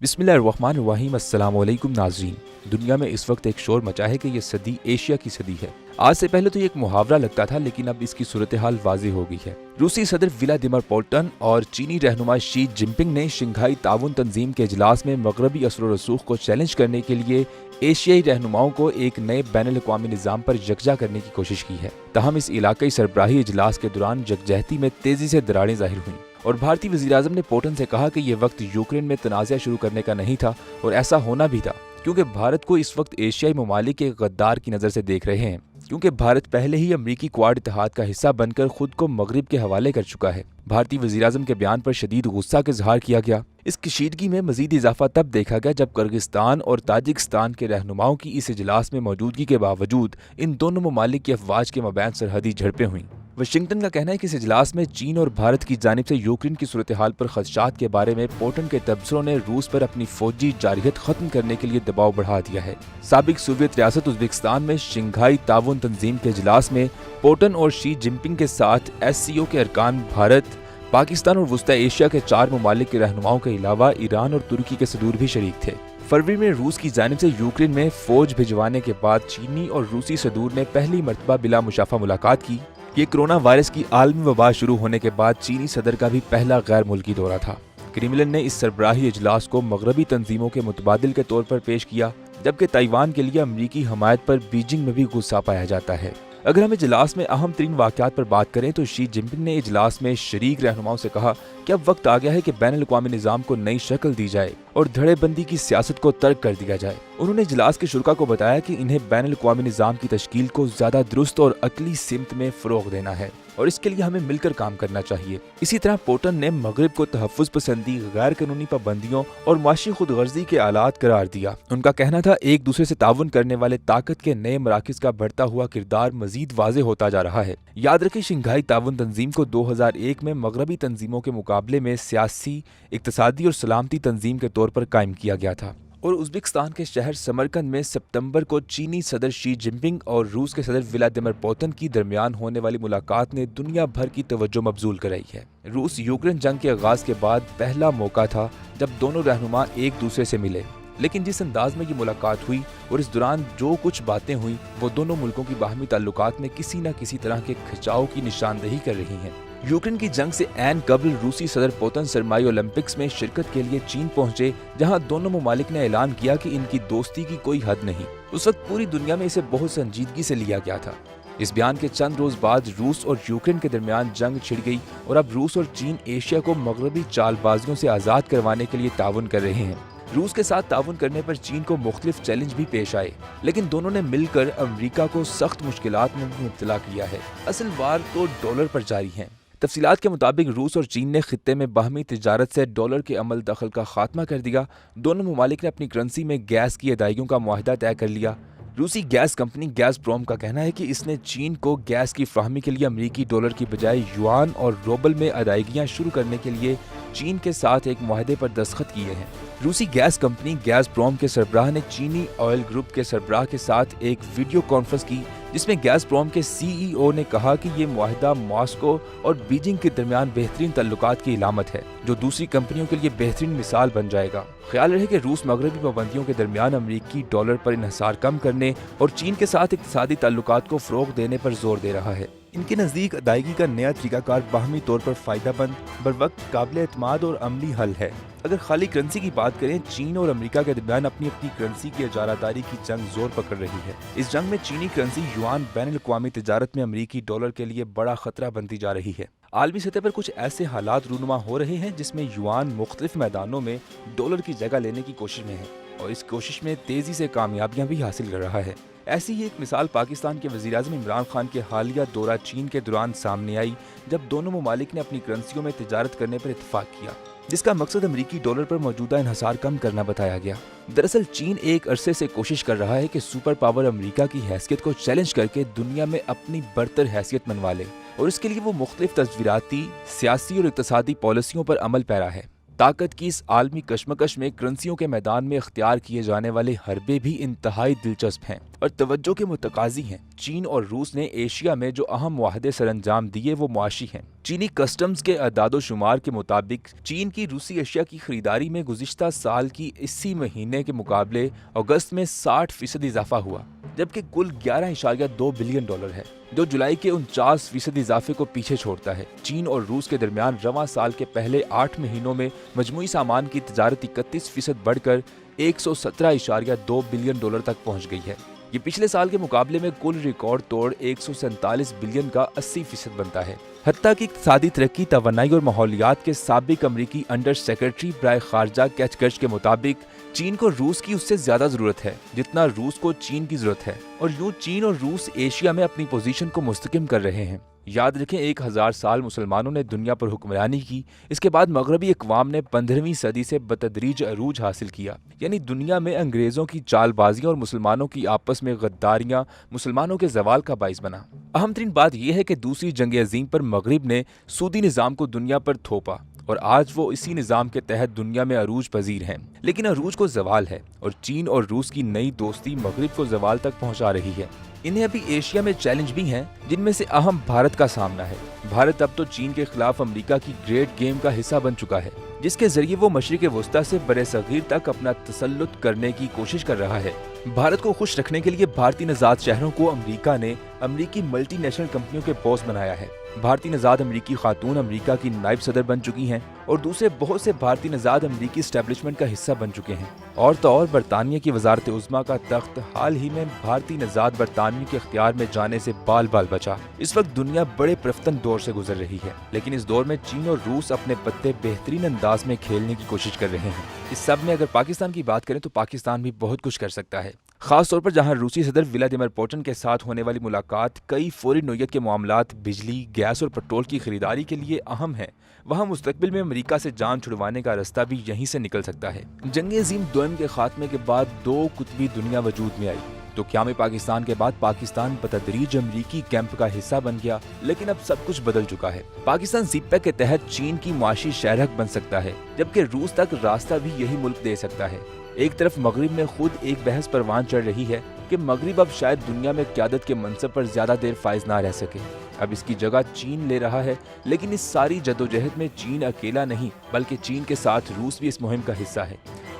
बिस्मिल्लाहिर्रहमानिर्रहीम। अस्सलाम वालेकुम नाज़रीन। दुनिया में इस वक्त एक शोर मचा है कि ये सदी एशिया की सदी है। आज से पहले तो ये एक मुहावरा लगता था, लेकिन अब इसकी सूरत हाल वाज़ेह हो गई है। रूसी सदर व्लादिमीर पुतिन और चीनी रहनुमा शी जिनपिंग ने शंघाई ताउन तंजीम के इजलास में मगरबी असर व रसूख को चैलेंज करने के लिए एशियाई रहनुमाओं को एक नए बैनुल-अक़वामी निज़ाम पर यकजा करने की कोशिश की है। ताहम इस इलाकाई सरबराही इजलास के दौरान यकजहती में तेजी से दरारें ज़ाहिर हुई और भारतीय वज़ीर-ए-आज़म ने पुतिन से कहा कि ये वक्त यूक्रेन में तनाज़ा शुरू करने का नहीं था, और ऐसा होना भी था क्योंकि भारत को इस वक्त एशियाई ममालिक के गद्दार की नज़र से देख रहे हैं, क्योंकि भारत पहले ही अमरीकी क्वाड इत्तेहाद का हिस्सा बनकर खुद को मगरिब के हवाले कर चुका है। भारतीय वज़ीर-ए-आज़म के बयान पर शदीद गुस्सा का इज़हार किया गया। इस कशीदगी में मज़ीद इजाफा तब देखा गया जब किर्गिस्तान और ताजिकिस्तान के रहनुमाओं की इस इजलास में मौजूदगी के बावजूद इन दोनों ममालिक की अफवाज के मबैन सरहदी झड़पें हुईं। वाशिंगटन का कहना है कि इस इजलास में चीन और भारत की जानिब से यूक्रेन की सूरत हाल पर खदशात के बारे में पुतिन के तबसरों ने रूस पर अपनी फौजी जारहियत खत्म करने के लिए दबाव बढ़ा दिया है। साबिक सोवियत रियासत उज़्बेकिस्तान में शंघाई ताउन तंजीम के इजलास में पुतिन और शी जिनपिंग के साथ SCO के अरकान भारत, पाकिस्तान और वस्ती एशिया के 4 ममालिक के रहनुमाओं के अलावा ईरान और तुर्की के सदूर भी शरीक थे। फरवरी में रूस की जानिब से यूक्रेन में फौज भिजवाने के बाद चीनी और रूसी सदूर ने पहली मरतबा बिला मुशाफा मुलाकात की। ये कोरोना वायरस की आलमी वबा शुरू होने के बाद चीनी सदर का भी पहला गैर मुल्की दौरा था। क्रेमलिन ने इस सरबराही इजलास को मगरबी तंजीमों के मुतबादिल के तौर पर पेश किया, जबकि ताइवान के लिए अमरीकी हमायत पर बीजिंग में भी गुस्सा पाया जाता है। अगर हम इजलास में अहम तरीन वाक़यात पर बात करें तो शी जिनपिंग ने इजलास में शरीक रहनुमाओं से कहा कि अब वक्त आ गया है कि बैनुल-अक़वामी निज़ाम को नई शक्ल दी जाए और धड़ेबंदी की सियासत को तर्क कर दिया जाए। उन्होंने इजलास के शुरका को बताया कि इन्हें बैनुल-अक़वामी निज़ाम की तश्कील को ज़्यादा दुरुस्त और अक़ली सिमत में फ़रोग़ देना है और इसके लिए हमें मिलकर काम करना चाहिए। इसी तरह पुतिन ने मगरिब को तहफ़्फ़ुज़ पसंदी, गैर कानूनी पाबंदियों और माशी खुदगर्जी के आलात करार दिया। उनका कहना था एक दूसरे से ताउन करने वाले ताकत के नए मराकिज़ का बढ़ता हुआ किरदार मजीद वाज़ेह होता जा रहा है। याद रखें, शंघाई ताउन तंजीम को 2001 में मगरबी तंजीमों के मुकाबले में सियासी, इक़्तिसादी और सलामती तंजीम के तौर पर कायम किया गया था और उज़्बेकिस्तान के शहर समरकंद में सितंबर को चीनी सदर शी जिनपिंग और रूस के सदर व्लादिमीर पुतिन की दरमियान होने वाली मुलाकात ने दुनिया भर की तवज्जो मबजूल कराई है। रूस यूक्रेन जंग के आगाज के बाद पहला मौका था जब दोनों रहनुमा एक दूसरे से मिले, लेकिन जिस अंदाज में ये मुलाकात हुई और इस दौरान जो कुछ बातें हुई वो दोनों मुल्कों की बाहमी ताल्लुकात में किसी न किसी तरह के खिंचाव की निशानदेही कर रही हैं। यूक्रेन की जंग से ऐन कबल रूसी सदर पुतिन सरमाई ओलंपिक्स में शिरकत के लिए चीन पहुंचे, जहां दोनों ममालिक ने ऐलान किया कि इनकी दोस्ती की कोई हद नहीं। उस वक्त पूरी दुनिया में इसे बहुत संजीदगी से लिया गया था। इस बयान के चंद रोज बाद रूस और यूक्रेन के दरमियान जंग छिड़ गई और अब रूस और चीन एशिया को मगरबी चालबाजियों से आज़ाद करवाने के लिए ताउन कर रहे हैं। रूस के साथ ताउन करने पर चीन को मुख्तलिफ चैलेंज भी पेश आए, लेकिन दोनों ने मिलकर अमरीका को सख्त मुश्किलात में मुब्तला किया है। असल वार तो डॉलर पर जारी है। तफसीलात के मुताबिक रूस और चीन ने खित्ते में बाहमी तिजारत से डॉलर के अमल दखल का खात्मा कर दिया। दोनों ममालिक ने अपनी करेंसी में गैस की अदायगियों का मुआहदा तय कर लिया। रूसी गैस कंपनी गैज़प्रोम का कहना है कि इसने चीन को गैस की फ्राहमी के लिए अमरीकी डॉलर की बजाय युआन और रूबल में अदायगियां शुरू करने के लिए चीन के साथ एक मुआहदे पर दस्तखत किए हैं। रूसी गैस कंपनी गैज़प्रोम के सरबराह ने चीनी ऑयल ग्रुप के सरबराह के साथ एक वीडियो कॉन्फ्रेंस की, जिसमें गैज़प्रोम के CEO ने कहा कि ये मुआहदा मॉस्को और बीजिंग के दरमियान बेहतरीन तल्लुकात की इलामत है, जो दूसरी कंपनियों के लिए बेहतरीन मिसाल बन जाएगा। ख्याल रहे कि रूस मगरबी पाबंदियों के दरमियान अमरीकी डॉलर पर इन्हिसार कम करने और चीन के साथ इक्तिसादी ताल्लुकात को फ़रोग़ देने पर जोर दे रहा है। इनके नज़दीक अदायगी का नया तरीकाकार बाहमी तौर पर फ़ायदामंद, बरवक्त, काबिल एतमाद और अमली हल है। अगर खाली करेंसी की बात करें, चीन और अमेरिका के दरमियान अपनी अपनी करेंसी की इजारादारी की जंग जोर पकड़ रही है। इस जंग में चीनी करेंसी युआन बैनुल-अक़वामी तिजारत में अमेरिकी डॉलर के लिए बड़ा खतरा बनती जा रही है। आलमी सतह पर कुछ ऐसे हालात रूनुमा हो रहे हैं जिसमें युआन मुख्तलिफ मैदानों में डॉलर की जगह लेने की कोशिश में है और इस कोशिश में तेजी से कामयाबियां भी हासिल कर रहा है। ऐसी ही एक मिसाल पाकिस्तान के वज़ीर-ए-आज़म इमरान खान के हालिया दौरा चीन के दौरान सामने आई, जब दोनों ममालिक ने अपनी करेंसियों में तिजारत करने पर इत्तेफाक किया, जिसका मकसद अमरीकी डॉलर पर मौजूदा इन्हिसार कम करना बताया गया। दरअसल चीन एक अरसे से कोशिश कर रहा है कि सुपर पावर अमरीका की हैसियत को चैलेंज करके दुनिया में अपनी बरतर हैसियत मनवा ले और इसके लिए वो मुख्तलिफ तस्वीराती, सियासी और इक़्तिसादी पॉलिसियों पर अमल पैरा है। طاقت کی اس عالمی کشمکش میں کرنسیوں کے میدان میں اختیار کیے جانے والے حربے بھی انتہائی دلچسپ ہیں اور توجہ کے متقاضی ہیں۔ چین اور روس نے ایشیا میں جو اہم معاہدے سر انجام دیے وہ معاشی ہیں۔ چینی کسٹمز کے اعداد و شمار کے مطابق چین کی روسی اشیاء کی خریداری میں گزشتہ سال کی اسی مہینے کے مقابلے اگست میں 60% اضافہ ہوا، جبکہ کل 11.2 بلین ڈالر ہے، جو جولائی کے 49% اضافے کو پیچھے چھوڑتا ہے۔ چین اور روس کے درمیان رواں سال کے پہلے 8 مہینوں میں مجموعی سامان کی تجارت 31% بڑھ کر 117.2 بلین ڈالر تک پہنچ گئی ہے۔ یہ پچھلے سال کے مقابلے میں کل ریکارڈ توڑ 147 بلین کا 80% بنتا ہے۔ حتیٰ کہ اقتصادی ترقی، توانائی اور ماحولیات کے سابق امریکی انڈر سیکرٹری برائے خارجہ کیچ کرچ کے مطابق چین کو روس کی اس سے زیادہ ضرورت ہے جتنا روس کو چین کی ضرورت ہے، اور یوں چین اور روس ایشیا میں اپنی پوزیشن کو مستحکم کر رہے ہیں۔ یاد رکھیں 1000 سال مسلمانوں نے دنیا پر حکمرانی کی، اس کے بعد مغربی اقوام نے 15ویں صدی سے بتدریج عروج حاصل کیا، یعنی دنیا میں انگریزوں کی چال بازیاں اور مسلمانوں کی آپس میں غداریاں مسلمانوں کے زوال کا باعث بنا۔ اہم ترین بات یہ ہے کہ دوسری جنگ عظیم پر مغرب نے سودی نظام کو دنیا پر تھوپا، اور آج وہ اسی نظام کے تحت دنیا میں عروج پذیر ہیں، لیکن عروج کو زوال ہے، اور چین اور روس کی نئی دوستی مغرب کو زوال تک پہنچا رہی ہے۔ انہیں ابھی ایشیا میں چیلنج بھی ہیں، جن میں سے اہم بھارت کا سامنا ہے۔ بھارت اب تو چین کے خلاف امریکہ کی گریٹ گیم کا حصہ بن چکا ہے، جس کے ذریعے وہ مشرق وسطیٰ سے برصغیر تک اپنا تسلط کرنے کی کوشش کر رہا ہے۔ بھارت کو خوش رکھنے کے لیے بھارتی نژاد شہروں کو امریکہ نے امریکی ملٹی نیشنل کمپنیوں کے باس بنایا ہے۔ بھارتی نژاد امریکی خاتون امریکہ کی نائب صدر بن چکی ہیں، اور دوسرے بہت سے بھارتی نژاد امریکی اسٹیبلشمنٹ کا حصہ بن چکے ہیں۔ اور تو اور برطانیہ کی وزارت عظمیٰ کا تخت حال ہی میں بھارتی نژاد برطانوی کے اختیار میں جانے سے بال بال بچا۔ اس وقت دنیا بڑے پرفتن دور سے گزر رہی ہے، لیکن اس دور میں چین اور روس اپنے پتے بہترین انداز میں کھیلنے کی کوشش کر رہے ہیں۔ اس سب میں اگر پاکستان کی بات کریں تو پاکستان بھی بہت کچھ کر سکتا ہے، خاص طور پر جہاں روسی صدر ولادیمیر پوٹن کے ساتھ ہونے والی ملاقات کئی فوری نوعیت کے معاملات، بجلی، گیس اور پٹرول کی خریداری کے لیے اہم ہیں، وہاں مستقبل میں امریکہ سے جان چھڑوانے کا راستہ بھی یہیں سے نکل سکتا ہے۔ جنگ عظیم دوئم کے خاتمے کے بعد 2 قطبی دنیا وجود میں آئی، تو قیام پاکستان کے بعد پاکستان بتدریج امریکی کیمپ کا حصہ بن گیا، لیکن اب سب کچھ بدل چکا ہے۔ پاکستان سی پیک کے تحت چین کی معاشی شہرک بن سکتا ہے، جبکہ روس تک راستہ بھی یہی ملک دے سکتا ہے۔ ایک طرف مغرب میں خود ایک بحث پروان چڑھ رہی ہے کہ مغرب اب شاید دنیا میں قیادت کے منصب پر زیادہ دیر فائز نہ رہ سکے، اب اس کی جگہ چین لے رہا ہے، لیکن اس ساری جدوجہد میں چین اکیلا نہیں بلکہ چین کے ساتھ روس بھی اس مہم کا حصہ ہے۔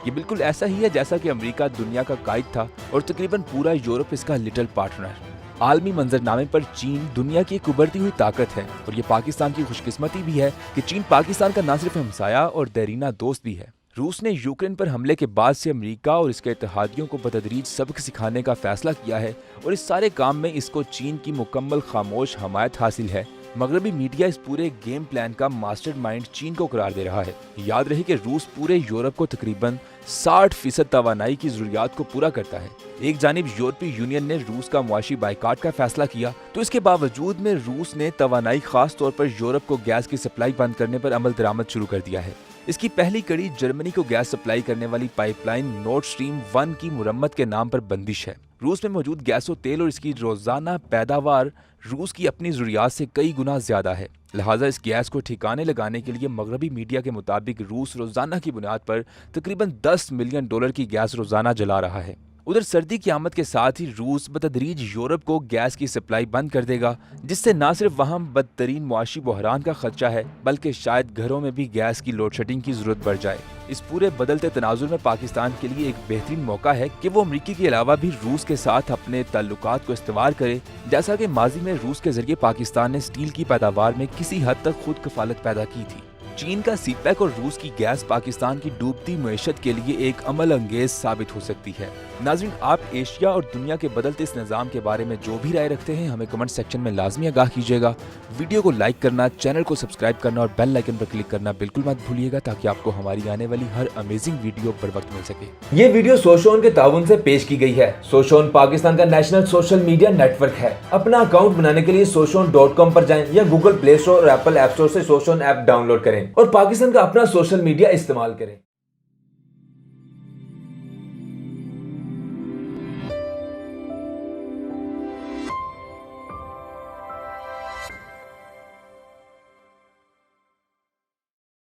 یہ بالکل ایسا ہی ہے جیسا کہ امریکہ دنیا کا قائد تھا اور تقریباً پورا یورپ اس کا لٹل پارٹنر۔ عالمی منظرنامے پر چین دنیا کی ایک ابھرتی ہوئی طاقت ہے، اور یہ پاکستان کی خوش قسمتی بھی ہے کہ چین پاکستان کا نہ صرف ہمسایہ اور دیرینہ دوست بھی ہے۔ روس نے یوکرین پر حملے کے بعد سے امریکہ اور اس کے اتحادیوں کو بتدریج سبق سکھانے کا فیصلہ کیا ہے، اور اس سارے کام میں اس کو چین کی مکمل خاموش حمایت حاصل ہے۔ مغربی میڈیا اس پورے گیم پلان کا ماسٹر مائنڈ چین کو قرار دے رہا ہے۔ یاد رہے کہ روس پورے یورپ کو تقریباً 60% توانائی کی ضروریات کو پورا کرتا ہے۔ ایک جانب یورپی یونین نے روس کا معاشی بائیکاٹ کا فیصلہ کیا، تو اس کے باوجود میں روس نے توانائی، خاص طور پر یورپ کو گیس کی سپلائی بند کرنے پر عمل درآمد شروع کر دیا ہے۔ اس کی پہلی کڑی جرمنی کو گیس سپلائی کرنے والی پائپ لائن نورڈ سٹریم 1 کی مرمت کے نام پر بندش ہے۔ روس میں موجود گیس و تیل اور اس کی روزانہ پیداوار روس کی اپنی ضروریات سے کئی گنا زیادہ ہے، لہٰذا اس گیس کو ٹھکانے لگانے کے لیے مغربی میڈیا کے مطابق روس روزانہ کی بنیاد پر تقریباً 10 ملین ڈالر کی گیس روزانہ جلا رہا ہے۔ ادھر سردی کی آمد کے ساتھ ہی روس بتدریج یورپ کو گیس کی سپلائی بند کر دے گا، جس سے نہ صرف وہاں بدترین معاشی بحران کا خدشہ ہے بلکہ شاید گھروں میں بھی گیس کی لوڈ شیڈنگ کی ضرورت بڑھ جائے۔ اس پورے بدلتے تناظر میں پاکستان کے لیے ایک بہترین موقع ہے کہ وہ امریکہ کے علاوہ بھی روس کے ساتھ اپنے تعلقات کو استوار کرے، جیسا کہ ماضی میں روس کے ذریعے پاکستان نے اسٹیل کی پیداوار میں کسی حد تک خود کفالت پیدا کی تھی۔ چین کا سی پیک اور روس کی گیس پاکستان کی ڈوبتی معیشت کے لیے ایک عمل انگیز ثابت ہو سکتی ہے۔ ناظرین، آپ ایشیا اور دنیا کے بدلتے اس نظام کے بارے میں جو بھی رائے رکھتے ہیں ہمیں کمنٹ سیکشن میں لازمی آگاہ کیجیے گا۔ ویڈیو کو لائک کرنا، چینل کو سبسکرائب کرنا اور بیل آئیکن پر کلک کرنا بالکل مت بھولیے گا تاکہ آپ کو ہماری آنے والی ہر امیزنگ ویڈیو پر وقت مل سکے۔ یہ ویڈیو سوشون کے تعاون سے پیش کی گئی ہے۔ سوشون پاکستان کا national social media network ہے۔ اپنا اکاؤنٹ بنانے کے لیے soshon.com پر جائیں یا گوگل پلے اسٹور اور ایپل ایپ اسٹور سے سوشون ایپ ڈاؤن لوڈ کریں اور پاکستان کا اپنا سوشل میڈیا استعمال کریں۔